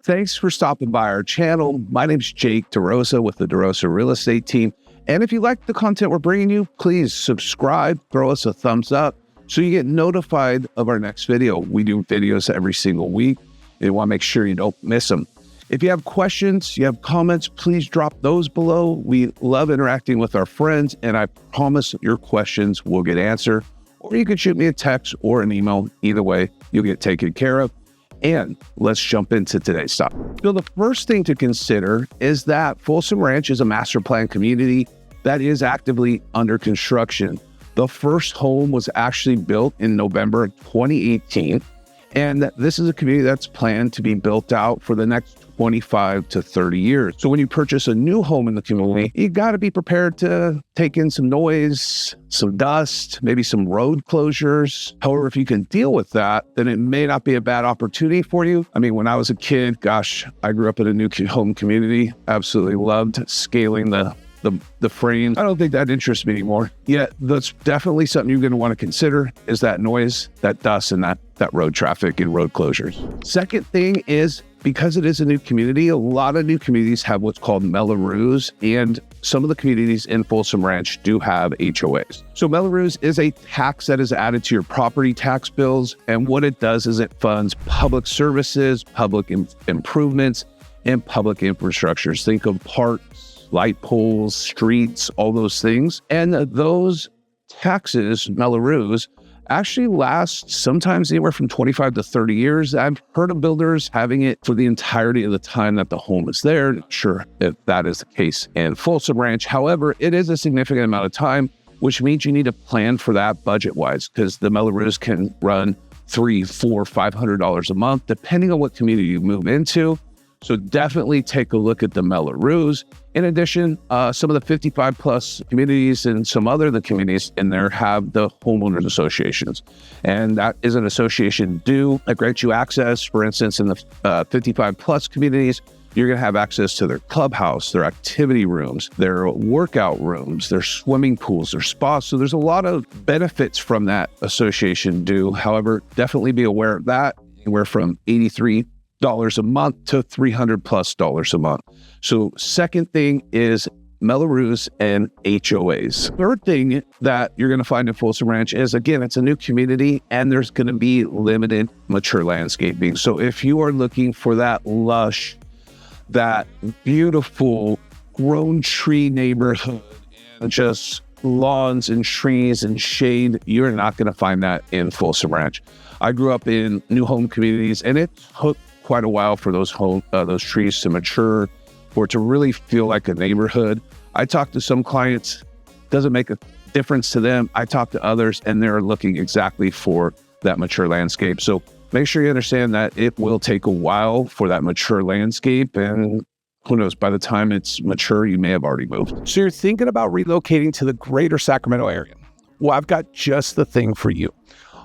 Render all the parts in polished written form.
Thanks for stopping by our channel. My name's Jake DeRosa with the DeRosa Real Estate Team. And if you like the content we're bringing you, please subscribe, throw us a thumbs up so you get notified of our next video. We do videos every single week. You want to make sure you don't miss them. If you have questions, you have comments, please drop those below. We love interacting with our friends, and I promise your questions will get answered. Or you can shoot me a text or an email. Either way, you'll get taken care of. And let's jump into today's topic. So the first thing to consider is that Folsom Ranch is a master plan community that is actively under construction. The first home was actually built in November 2018, and this is a community that's planned to be built out for the next 25 to 30 years. So when you purchase a new home in the community, you got to be prepared to take in some noise, some dust, maybe some road closures. However, if you can deal with that, then it may not be a bad opportunity for you. I mean, when I was a kid, gosh, I grew up in a new home community. Absolutely loved scaling the frame. I don't think that interests me anymore. Yet that's definitely something you're going to want to consider is that noise, that dust, and that road traffic and road closures. Second thing is, because it is a new community, a lot of new communities have what's called Melloraos, and some of the communities in Folsom Ranch do have HOAs. So Melloraos is a tax that is added to your property tax bills, and what it does is it funds public services, public improvements, and public infrastructures. Think of parks, light poles, streets, all those things. And those taxes, Melloraos, actually last sometimes anywhere from 25 to 30 years. I've heard of builders having it for the entirety of the time that the home is there. Not sure if that is the case in Folsom Ranch. However, it is a significant amount of time, which means you need to plan for that budget-wise, because the Melloraos can run $300, $400, $500 a month, depending on what community you move into. So definitely take a look at the Melloraos. In addition, some of the 55 plus communities and some other the communities in there have the homeowners associations. And that is an association that grants you access. For instance, in the 55 plus communities, you're going to have access to their clubhouse, their activity rooms, their workout rooms, their swimming pools, their spas. So there's a lot of benefits from that association due. However, definitely be aware of that. Anywhere from $83 a month to $300+ a month. So second thing is Melloraos and HOAs. Third thing that you're going to find in Folsom Ranch is, again, it's a new community and there's going to be limited mature landscaping. So if you are looking for that lush, that beautiful grown tree neighborhood and just lawns and trees and shade, you're not going to find that in Folsom Ranch. I grew up in new home communities, and it took quite a while for those trees to mature, for it to really feel like a neighborhood. I talked to some clients, doesn't make a difference to them. I talk to others, and they're looking exactly for that mature landscape. So make sure you understand that it will take a while for that mature landscape, and who knows, by the time it's mature, you may have already moved. So you're thinking about relocating to the greater Sacramento area. Well, I've got just the thing for you.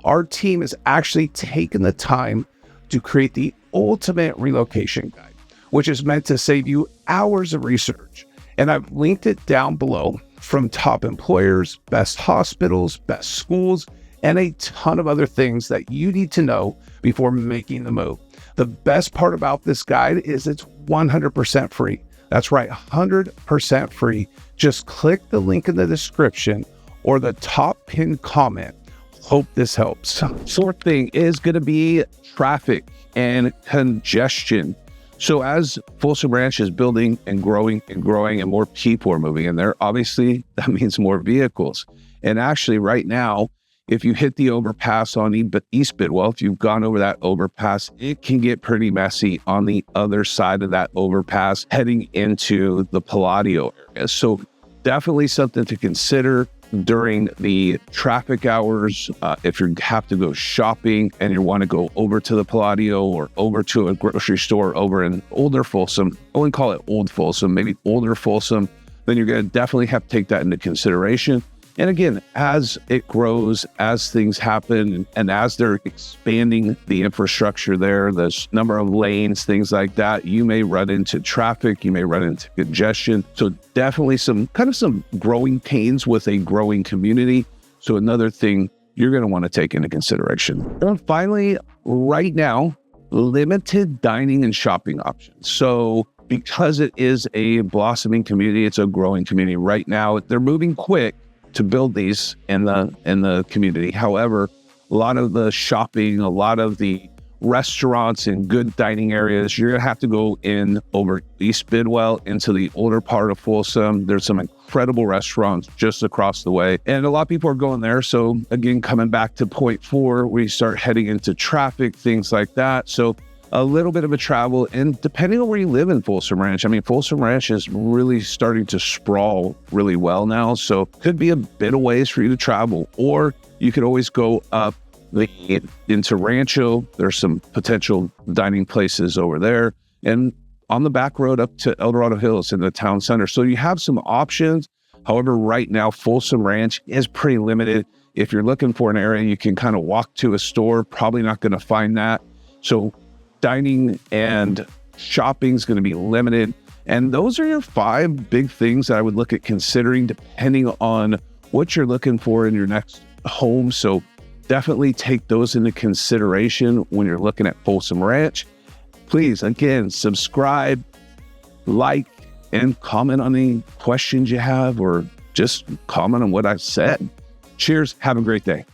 Our team has actually taken the time to create the ultimate relocation guide, which is meant to save you hours of research. And I've linked it down below from top employers, best hospitals, best schools, and a ton of other things that you need to know before making the move. The best part about this guide is it's 100% free. That's right, 100% free. Just click the link in the description or the top pinned comment. Hope this helps. Fourth thing is going to be traffic and congestion. So as Folsom Ranch is building and growing and more people are moving in there, obviously that means more vehicles. And actually right now, if you hit the overpass on East Bidwell, if you've gone over that overpass, it can get pretty messy on the other side of that overpass heading into the Palladio area. So definitely something to consider during the traffic hours. If you have to go shopping and you want to go over to the Palladio or over to a grocery store over in older Folsom, I wouldn't call it old Folsom, maybe older Folsom, then you're going to definitely have to take that into consideration. And again, as it grows, as things happen, and as they're expanding the infrastructure there, the number of lanes, things like that, you may run into traffic, you may run into congestion. So definitely some growing pains with a growing community. So another thing you're going to want to take into consideration. And finally, right now, limited dining and shopping options. So because it is a blossoming community, it's a growing community right now. They're moving quick to build these in the community. However, a lot of the shopping, a lot of the restaurants and good dining areas, you're gonna have to go in over East Bidwell into the older part of Folsom. There's some incredible restaurants just across the way, and a lot of people are going there. So again, coming back to point 4, we start heading into traffic, things like that. So a little bit of a travel, and depending on where you live in Folsom Ranch, I mean, Folsom Ranch is really starting to sprawl really well now. So could be a bit of ways for you to travel, or you could always go up into Rancho. There's some potential dining places over there, and on the back road up to El Dorado Hills in the town center. So you have some options. However, right now, Folsom Ranch is pretty limited. If you're looking for an area, you can kind of walk to a store, probably not going to find that. So dining and shopping is going to be limited. And those are your 5 big things that I would look at considering depending on what you're looking for in your next home. So definitely take those into consideration when you're looking at Folsom Ranch. Please, again, subscribe, like, and comment on any questions you have, or just comment on what I've said. Cheers. Have a great day.